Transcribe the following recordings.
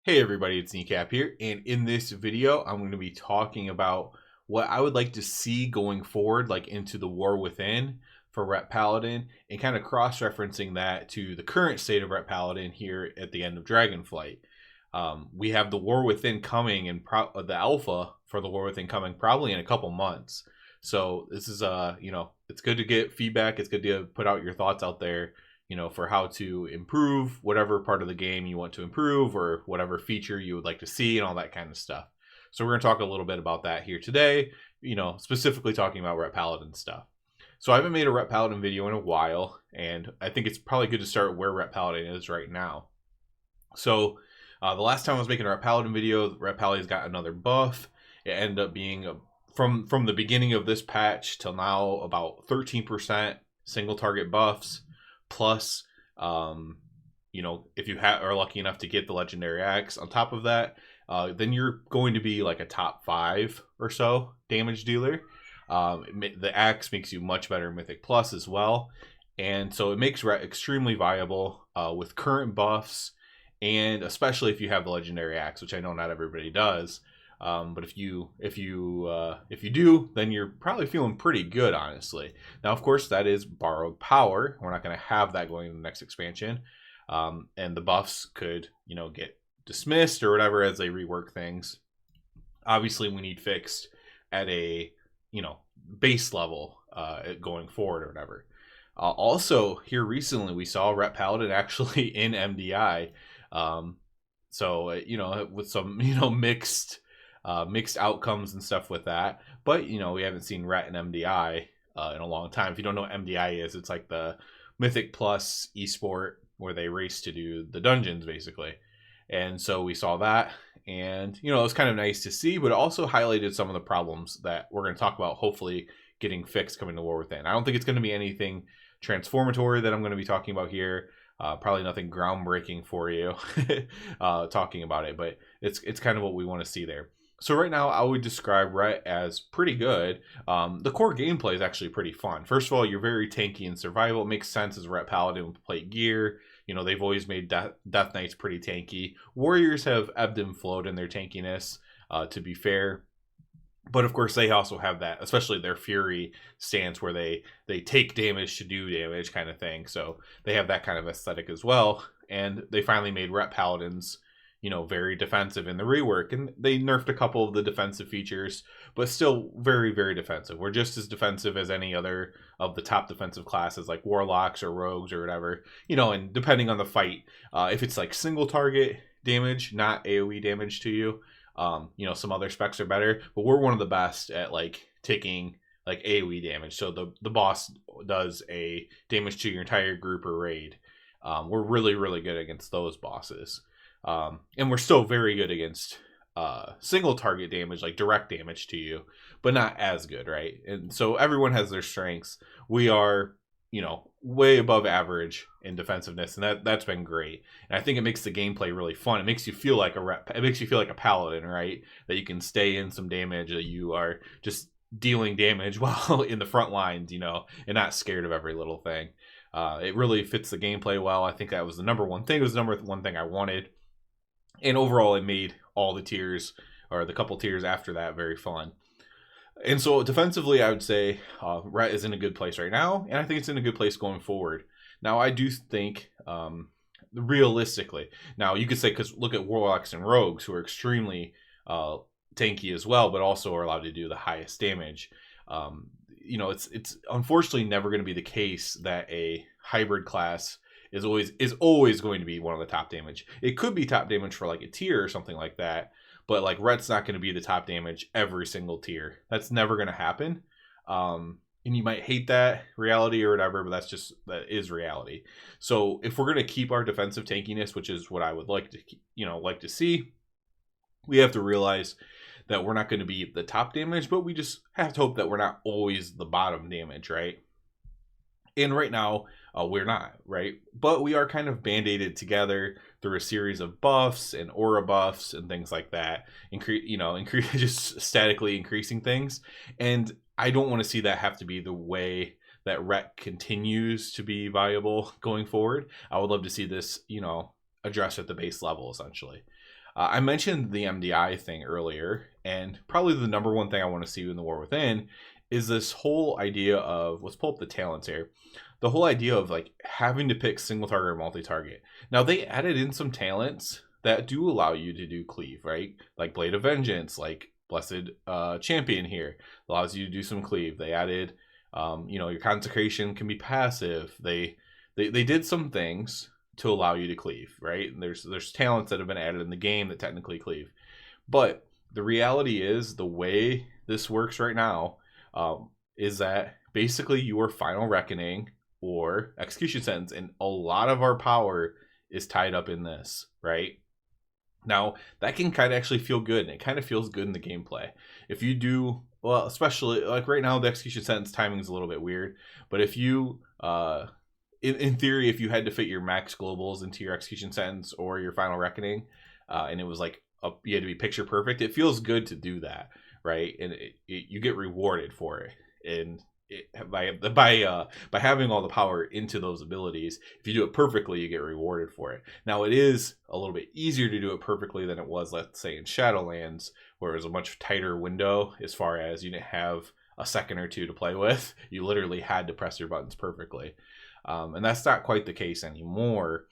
Hey everybody, it's Kneecap here, and in this video, I'm going to be talking about what I would like to see going forward, like into the War Within for Ret Paladin, and kind of cross-referencing that to the current state of Ret Paladin here at the end of Dragonflight. We have the War Within coming, and the alpha for the War Within coming probably in a couple months. So this is, it's good to get feedback. It's good to put out your thoughts out there, for how to improve whatever part of the game you want to improve or whatever feature you would like to see and all that kind of stuff. So we're going to talk a little bit about that here today, specifically talking about Ret Paladin stuff. So I haven't made a Ret Paladin video in a while, and I think it's probably good to start where Ret Paladin is right now. So the last time I was making a Ret Paladin video, Ret Paladin's got another buff. It ended up being, from the beginning of this patch till now, about 13% single target buffs. Plus, if you are lucky enough to get the legendary axe on top of that, then you're going to be like a top 5 or so damage dealer. The axe makes you much better Mythic Plus as well, and so it makes Ret extremely viable with current buffs, and especially if you have the legendary axe, which I know not everybody does. But if you do, then you're probably feeling pretty good, honestly. Now, of course, that is borrowed power. We're not going to have that going in the next expansion. And the buffs could, get dismissed or whatever as they rework things. Obviously, we need fixed at a, base level going forward or whatever. Also, here recently, we saw Ret Paladin actually in MDI. With some, mixed outcomes and stuff with that, but we haven't seen Ret and MDI in a long time. If you don't know what MDI is, it's like the Mythic Plus esport where they race to do the dungeons basically. And so we saw that, and it was kind of nice to see, but it also highlighted some of the problems that we're going to talk about, hopefully getting fixed coming to War Within. I don't think it's going to be anything transformatory that I'm going to be talking about here. Probably nothing groundbreaking for you talking about it, but it's kind of what we want to see there. So right now, I would describe Ret as pretty good. The core gameplay is actually pretty fun. First of all, you're very tanky and survival. It makes sense as Ret Paladin with plate gear. They've always made Death Knights pretty tanky. Warriors have ebbed and flowed in their tankiness, to be fair. But of course, they also have that, especially their Fury stance where they take damage to do damage kind of thing. So they have that kind of aesthetic as well. And they finally made Ret Paladins, very defensive in the rework, and they nerfed a couple of the defensive features, but still very, very defensive. We're just as defensive as any other of the top defensive classes like Warlocks or Rogues or whatever, and depending on the fight, if it's like single target damage, not AoE damage to you, some other specs are better, but we're one of the best at like taking like AoE damage. So the boss does a damage to your entire group or raid. We're really, really good against those bosses. And we're still very good against single target damage, like direct damage to you, but not as good, right? And so everyone has their strengths. We are, way above average in defensive-ness, and that's been great. And I think it makes the gameplay really fun. It makes you feel like a paladin, right? That you can stay in some damage, that you are just dealing damage while in the front lines, and not scared of every little thing. It really fits the gameplay well. I think that was the number one thing. It was the number one thing I wanted. And overall, it made all the tiers, or the couple tiers after that, very fun. And so defensively, I would say Ret is in a good place right now, and I think it's in a good place going forward. Now, I do think, realistically, now you could say, because look at Warlocks and Rogues, who are extremely tanky as well, but also are allowed to do the highest damage. It's unfortunately never going to be the case that a hybrid class is always going to be one of the top damage. It could be top damage for like a tier or something like that, but like Ret's not going to be the top damage every single tier. That's never going to happen. And you might hate that reality or whatever, but that is reality. So if we're going to keep our defensive tankiness, which is what I would like to see, we have to realize that we're not going to be the top damage, but we just have to hope that we're not always the bottom damage, right? And right now, we're not, right? But we are kind of band-aided together through a series of buffs and aura buffs and things like that. Just statically increasing things. And I don't want to see that have to be the way that Ret continues to be viable going forward. I would love to see this, addressed at the base level, essentially. I mentioned the MDI thing earlier, and probably the number one thing I want to see in the War Within is this whole idea of, let's pull up the talents here, the whole idea of like having to pick single target or multi-target. Now they added in some talents that do allow you to do cleave, right? Like Blade of Vengeance, like Blessed Champion here allows you to do some cleave. They added, your consecration can be passive. They did some things to allow you to cleave, right? And there's talents that have been added in the game that technically cleave, but the reality is the way this works right now is that basically your Final Reckoning or Execution Sentence, and a lot of our power is tied up in this, right? Now that can kind of actually feel good, and it kind of feels good in the gameplay if you do well, especially like right now the Execution Sentence timing is a little bit weird, but if you in theory, if you had to fit your max globals into your Execution Sentence or your Final Reckoning, and it was like you had to be picture perfect, it feels good to do that, right? And you get rewarded for it, and by having all the power into those abilities, if you do it perfectly, you get rewarded for it. Now it is a little bit easier to do it perfectly than it was, let's say, in Shadowlands, where it was a much tighter window as far as you didn't have a second or two to play with. You literally had to press your buttons perfectly. And that's not quite the case anymore.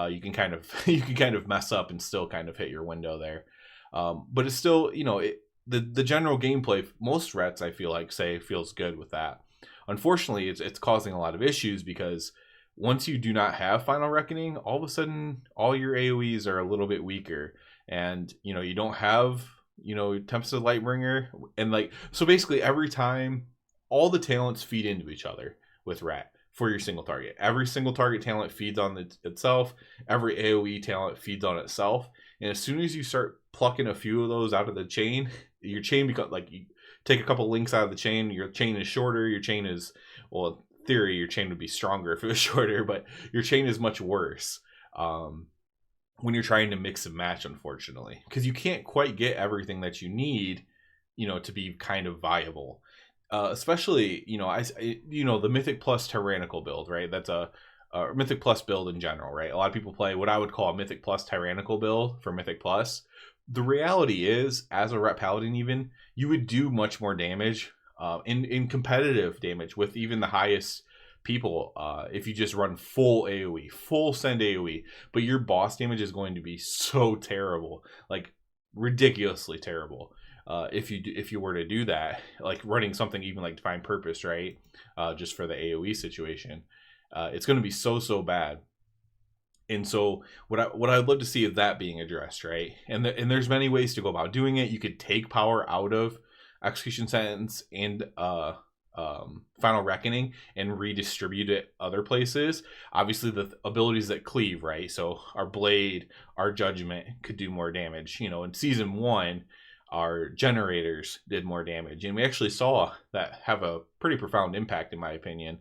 You can kind of mess up and still kind of hit your window there. But it's still, the general gameplay, most rets I feel like say feels good with that. Unfortunately, it's causing a lot of issues because once you do not have Final Reckoning, all of a sudden all your AoEs are a little bit weaker, and you don't have Tempest of Lightbringer, and like so basically every time all the talents feed into each other with ret for your single target. Every single target talent feeds on itself. Every AoE talent feeds on itself. And as soon as you start plucking a few of those out of the chain, your chain becomes like, you take a couple links out of the chain, your chain is shorter. Your chain is, well, in theory, your chain would be stronger if it was shorter, but your chain is much worse when you're trying to mix and match, unfortunately, because you can't quite get everything that you need, to be kind of viable. Especially, the Mythic Plus Tyrannical build, right? That's a Mythic Plus build in general, right? A lot of people play what I would call a Mythic Plus Tyrannical build for Mythic Plus. The reality is, as a Ret Paladin even, you would do much more damage in competitive damage with even the highest people if you just run full AoE, full send AoE. But your boss damage is going to be so terrible, like ridiculously terrible. If you were to do that, like running something even like Divine Purpose, right? Just for the AoE situation, it's going to be so bad. And so what I'd love to see is that being addressed, right? And there's many ways to go about doing it. You could take power out of Execution Sentence and Final Reckoning and redistribute it other places. Obviously, the abilities that cleave, right? So our Blade, our Judgment could do more damage. In Season 1, our generators did more damage, and we actually saw that have a pretty profound impact, in my opinion.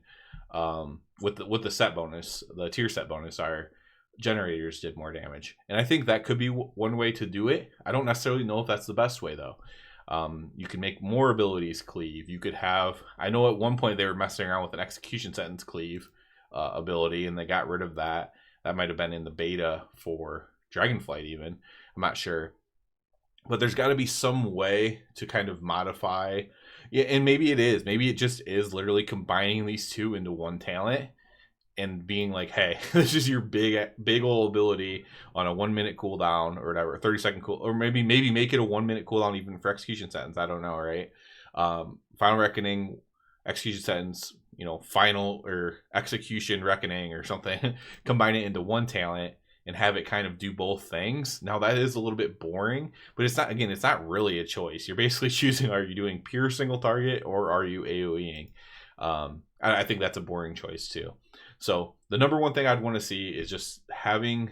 With the set bonus, the tier set bonus, our generators did more damage, and I think that could be one way to do it. I don't necessarily know if that's the best way though. You can make more abilities cleave. You could have, I know at one point they were messing around with an Execution Sentence cleave ability, and they got rid of that. That might have been in the beta for Dragonflight even. I'm not sure. But there's got to be some way to kind of modify. Yeah, and maybe it is. Maybe it just is literally combining these two into one talent and being like, hey, this is your big old ability on a 1 minute cooldown or whatever, 30-second cool, or maybe make it a 1 minute cooldown even for Execution Sentence. I don't know, right? Final Reckoning, Execution Sentence, Final or Execution Reckoning or something. Combine it into one talent and have it kind of do both things. Now that is a little bit boring, but it's not really a choice. You're basically choosing, are you doing pure single target or are you AoEing? I think that's a boring choice too. So the number one thing I'd want to see is just having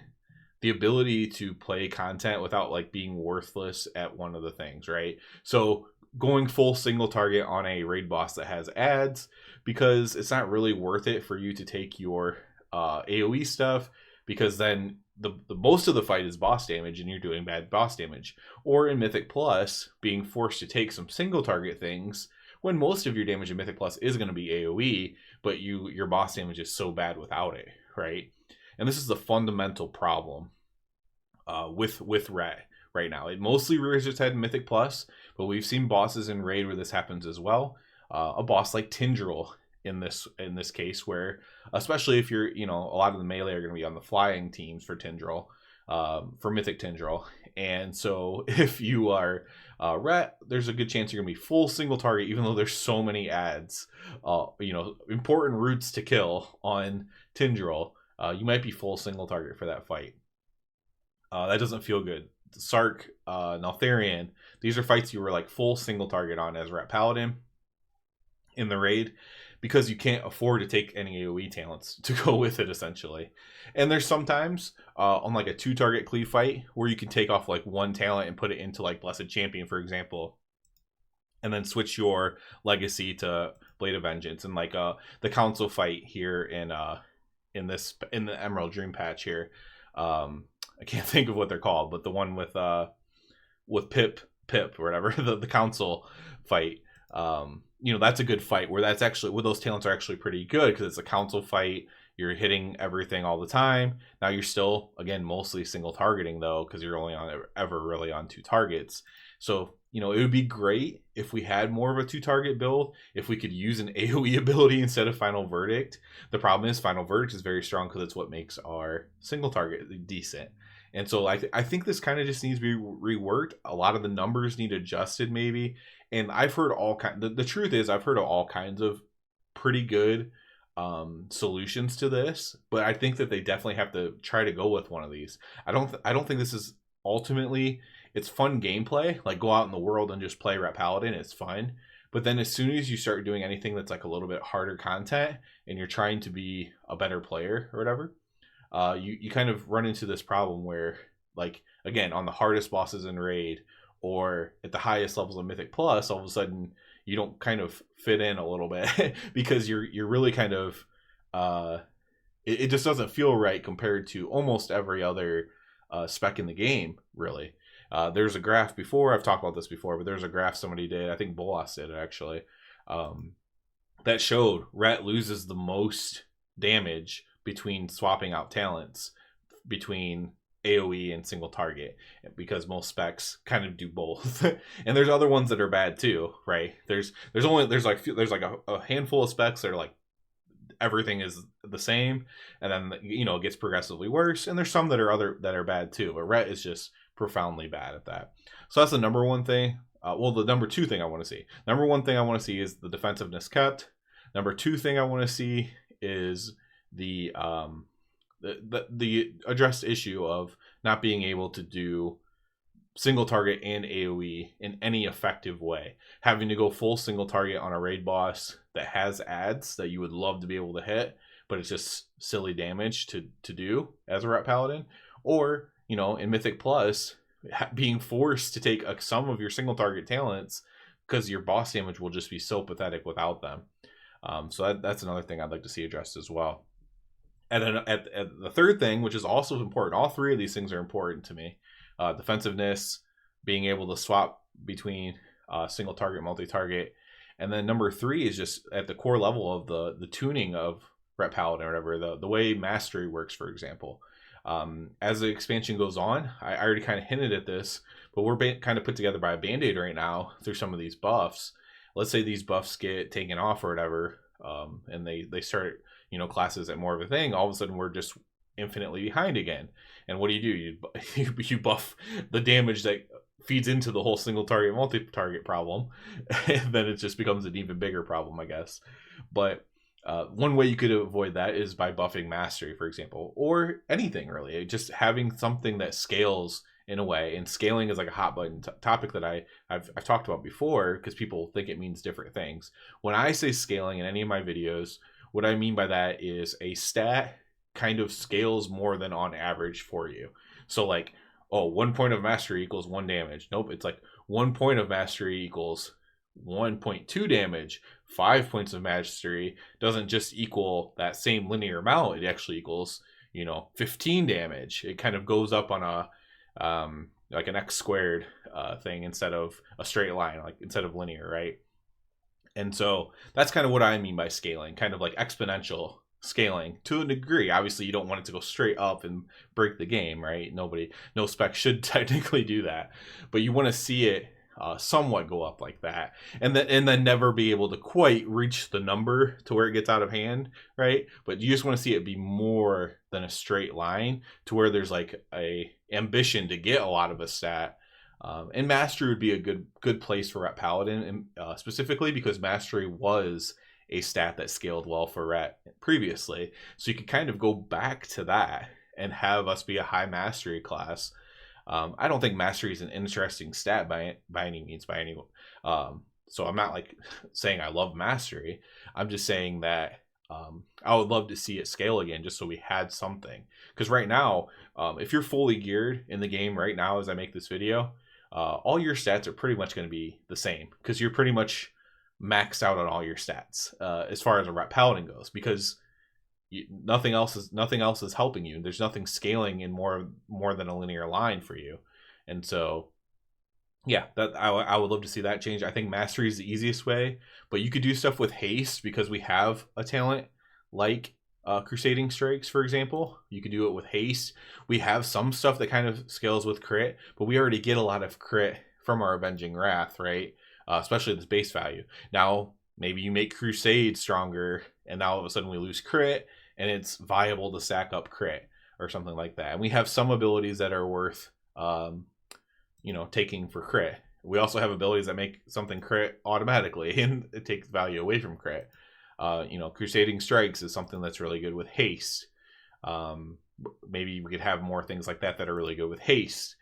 the ability to play content without like being worthless at one of the things, right? So going full single target on a raid boss that has ads, because it's not really worth it for you to take your AoE stuff, because then the most of the fight is boss damage and you're doing bad boss damage. Or in Mythic Plus, being forced to take some single target things when most of your damage in Mythic Plus is going to be AoE, but your boss damage is so bad without it, right? And this is the fundamental problem with Ret. right now. It mostly rears its head in Mythic Plus, but we've seen bosses in Raid where this happens as well. A boss like Tindril in this case, where especially if you're, a lot of the melee are going to be on the flying teams for Tindril, for Mythic Tindril. And so if you are Ret, there's a good chance you're going to be full single target, even though there's so many ads, important routes to kill on Tindril. You might be full single target for that fight. That doesn't feel good. Sark, Neltharion, these are fights you were like full single target on as Ret Paladin in the raid, because you can't afford to take any AoE talents to go with it, essentially. And there's sometimes on like a 2-target cleave fight where you can take off like one talent and put it into like Blessed Champion, for example, and then switch your legacy to Blade of Vengeance. And like the council fight here in the Emerald Dream patch here, I can't think of what they're called, but the one with Pip or whatever, the council fight, that's a good fight where that's actually, where those talents are actually pretty good, because it's a council fight. You're hitting everything all the time. Now you're still, again, mostly single targeting though, because you're only ever really on 2 targets. So, it would be great if we had more of a 2-target build, if we could use an AoE ability instead of Final Verdict. The problem is Final Verdict is very strong because it's what makes our single target decent. And so I think this kind of just needs to be reworked. A lot of the numbers need adjusted maybe. And I've heard all kinds, the truth is I've heard of all kinds of pretty good solutions to this, but I think that they definitely have to try to go with one of these. I don't think this is ultimately, it's fun gameplay, like go out in the world and just play Ret Paladin, it's fun. But then as soon as you start doing anything that's like a little bit harder content and you're trying to be a better player or whatever, you kind of run into this problem where, like, again, on the hardest bosses in Raid or at the highest levels of Mythic Plus, all of a sudden you don't kind of fit in a little bit because you're really kind of it just doesn't feel right compared to almost every other spec in the game, really. There's a graph before, I've talked about this before, but there's a graph somebody did, I think Bolas did it actually, that showed Ret loses the most damage between swapping out talents between AoE and single target, because most specs kind of do both. And there's other ones that are bad too, right? There's like a handful of specs that are like everything is the same, and then it gets progressively worse, and there's some that are bad too, but Ret is just profoundly bad at that. So that's the number one thing. The number 2 thing I want to see. Number 1 thing I want to see is the defensiveness kept. Number 2 thing I want to see is the addressed issue of not being able to do single target and AoE in any effective way. Having to go full single target on a raid boss that has ads that you would love to be able to hit, but it's just silly damage to do as a Ret Paladin. Or, in Mythic Plus, being forced to take some of your single target talents because your boss damage will just be so pathetic without them. So that's another thing I'd like to see addressed as well. And then at the third thing, which is also important, all 3 of these things are important to me. Defensiveness, being able to swap between single target, multi-target. And then number 3 is just at the core level of the tuning of Ret Paladin or whatever, the way mastery works, for example. As the expansion goes on, I already kind of hinted at this, but we're kind of put together by a band-aid right now through some of these buffs. Let's say these buffs get taken off or whatever, and they start, classes at more of a thing. All of a sudden we're just infinitely behind again. And what do? You buff the damage that feeds into the whole single target, multi-target problem, and then it just becomes an even bigger problem, I guess. But one way you could avoid that is by buffing mastery, for example, or anything really, just having something that scales in a way. And scaling is like a hot button topic that I've talked about before, because people think it means different things. When I say scaling in any of my videos, what I mean by that is a stat kind of scales more than on average for you. So like, 1 point of mastery equals 1 damage. Nope, it's like 1 point of mastery equals 1.2 damage. 5 points of mastery doesn't just equal that same linear amount. It actually equals, 15 damage. It kind of goes up on a like an x squared thing instead of a straight line, like instead of linear, right? And so that's kind of what I mean by scaling, kind of like exponential scaling to a degree. Obviously, you don't want it to go straight up and break the game, right? No spec should technically do that, but you want to see it somewhat go up like that, and then never be able to quite reach the number to where it gets out of hand, right? But you just want to see it be more than a straight line to where there's like a ambition to get a lot of a stat. And mastery would be a good place for Ret Paladin, and specifically because mastery was a stat that scaled well for Ret previously, so you could kind of go back to that and have us be a high mastery class. I don't think mastery is an interesting stat by any means, by anyone. So I'm not like saying I love mastery. I'm just saying that I would love to see it scale again, just so we had something. Because right now, if you're fully geared in the game right now as I make this video, all your stats are pretty much going to be the same, because you're pretty much maxed out on all your stats as far as a Ret Paladin goes, because nothing else is helping you. There's nothing scaling in more than a linear line for you. And so yeah, that I would love to see that change. I think mastery is the easiest way, but you could do stuff with haste, because we have a talent like Crusading Strikes, for example. You could do it with haste. We have some stuff that kind of scales with crit, but we already get a lot of crit from our Avenging Wrath, right? Especially this base value. Now maybe you make Crusade stronger, and now all of a sudden we lose crit, and it's viable to stack up crit or something like that. And we have some abilities that are worth taking for crit. We also have abilities that make something crit automatically, and it takes value away from crit. Crusading Strikes is something that's really good with haste. Maybe we could have more things like that are really good with haste.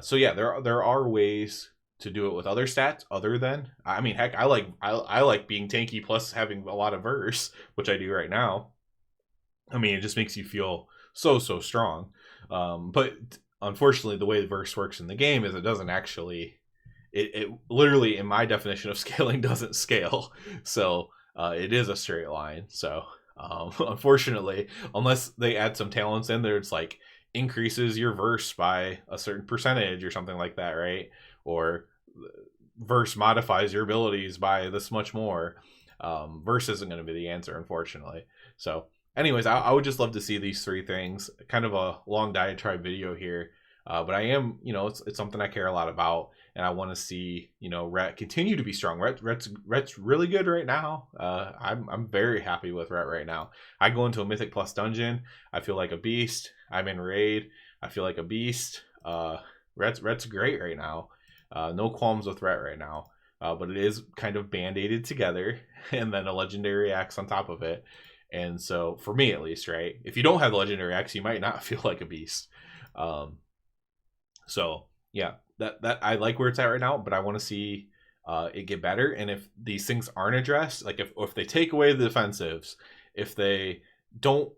So yeah, there are ways to do it with other stats other than, I mean, heck, I like being tanky plus having a lot of verse, which I do right now. I mean, it just makes you feel so strong. But unfortunately, the way the verse works in the game is it doesn't actually, it literally, in my definition of scaling, doesn't scale. So it is a straight line. So unfortunately, unless they add some talents in there, it's like increases your verse by a certain percentage or something like that, right? Or verse modifies your abilities by this much more. Verse isn't going to be the answer, unfortunately. So anyways, I would just love to see these three things. Kind of a long diatribe video here, but I am, it's something I care a lot about, and I want to see, Ret continue to be strong. Ret's really good right now. I'm very happy with Ret right now. I go into a Mythic Plus dungeon, I feel like a beast. I'm in raid, I feel like a beast. Ret's great right now. No qualms with Ret right now. But it is kind of band-aided together, and then a legendary axe on top of it. And so, for me at least, right? If you don't have the legendary axe, you might not feel like a beast. So yeah, that I like where it's at right now, but I want to see it get better. And if these things aren't addressed, like if they take away the defensives, if they don't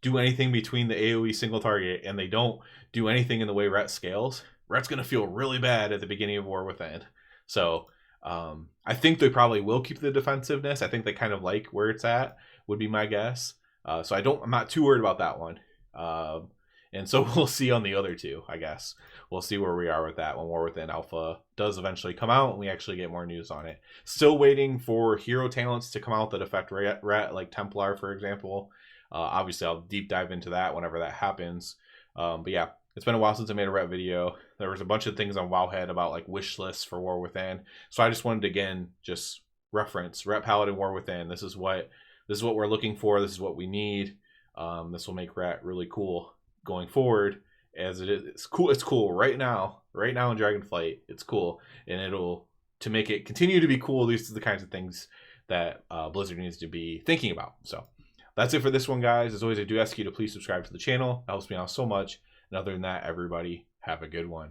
do anything between the AoE single target, and they don't do anything in the way Ret scales, Ret's gonna feel really bad at the beginning of War Within. So I think they probably will keep the defensiveness. I think they kind of like where it's at, would be my guess. So I'm not too worried about that one. And so we'll see on the other two, I guess. We'll see where we are with that when War Within Alpha does eventually come out and we actually get more news on it. Still waiting for hero talents to come out that affect Ret, like Templar, for example. Obviously, I'll deep dive into that whenever that happens. But yeah, it's been a while since I made a Ret video. There was a bunch of things on Wowhead about like wish lists for War Within. So I just wanted to, again, just reference Ret Paladin War Within. This is what we're looking for. This is what we need. This will make Ret really cool going forward, as it is. It's cool right now in Dragonflight. It's cool, and to make it continue to be cool, these are the kinds of things that Blizzard needs to be thinking about. So that's it for this one, guys. As always, I do ask you to please subscribe to the channel. That helps me out so much. And other than that, everybody have a good one.